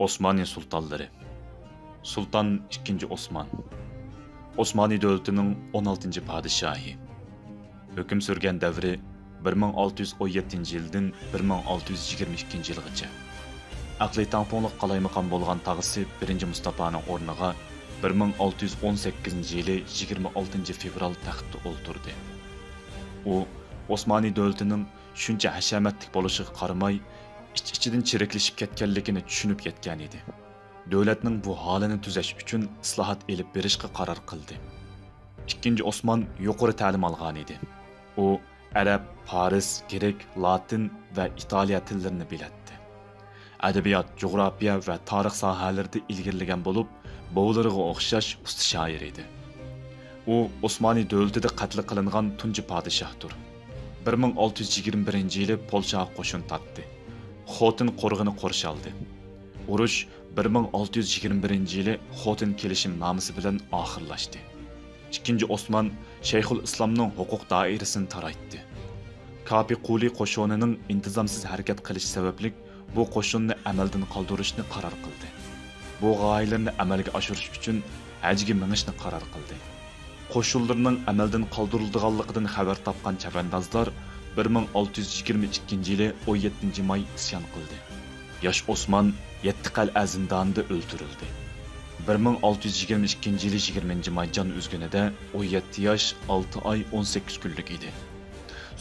Osmanlı sultanları. Sultan II. Osman. Osmanlı devletinin 16. padişahı. Hüküm sürgen devri 1617 yıldan 1622 yılgacha. Aqli tamponliq qalaymakan bolgan tağısı 1. Mustafa'nın orniga 1618 yılı 26 fevral taxtda olturdu. U Osmanlı devletinin shuncha hashamatlik bo'lishiga qaramay, ichidan chiriklashib ketganligini tushunib yetgan edi. Devletning bu holini tuzash uchun islohot elib berishga qaror qildi. Ikkinchi Osman yuqori ta'lim olgan edi. U arab, faris, grek, latin va italiya tillarini biladi. Adabiyot, jug'rofiya va tarix sohalarida ilgirlagan bo'lib, bovlariga o'xshash usta shoir edi. U Osmanlı davlatida qatl qilingan tunji podshohdir. 1621 yili Polshaga qo'shin tortdi. Xotin qo'rg'ini qo'rish oldi. Urush 1621 yili Xotin kelishim nomasi bilan oxirlashdi. Ikkinchi Osman Shayxul Islomning huquq doirasini taraytdi. Kapi Quli qo'shinining intizomsiz harakat qilishi sababli bu qo'shinni amaldan qoldirishni qaror qildi. Bu g'oyalarni amalga oshirish uchun hajga minishni qaror qildi. Qo'shinlarning amaldan qoldirilganligidan xabar topgan chavandozlar 1622 yili 17 may isyon qildi. Yosh Osman 7 qal'a zindonida o'ldirildi. 1622 yili 20 may jon uzgunida 17 yosh 6 oy 18 kunlik edi.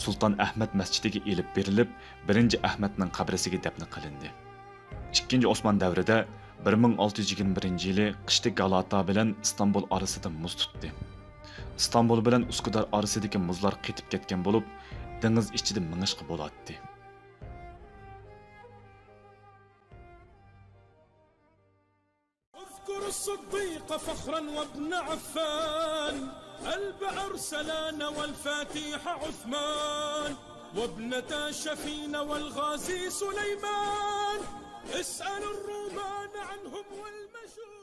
Sultan Ahmad masjidiga elib berilib, 1. Ahmadning qabrisiga dafn qilindi. 2. Osman davrida 1621 yili qishda Galata bilan Istanbul orasida muz tutdi. İstanbul bilan Uskudar orasidagi muzlar qetib ketgan bo'lib, dengiz ichida minishqa bo'ladi. اذكر الصديق فخرا وابن عفان البعر سلان والفاتح عثمان وابنة شفين والغازي سليمان اسأل الرومان عنهم والمجوس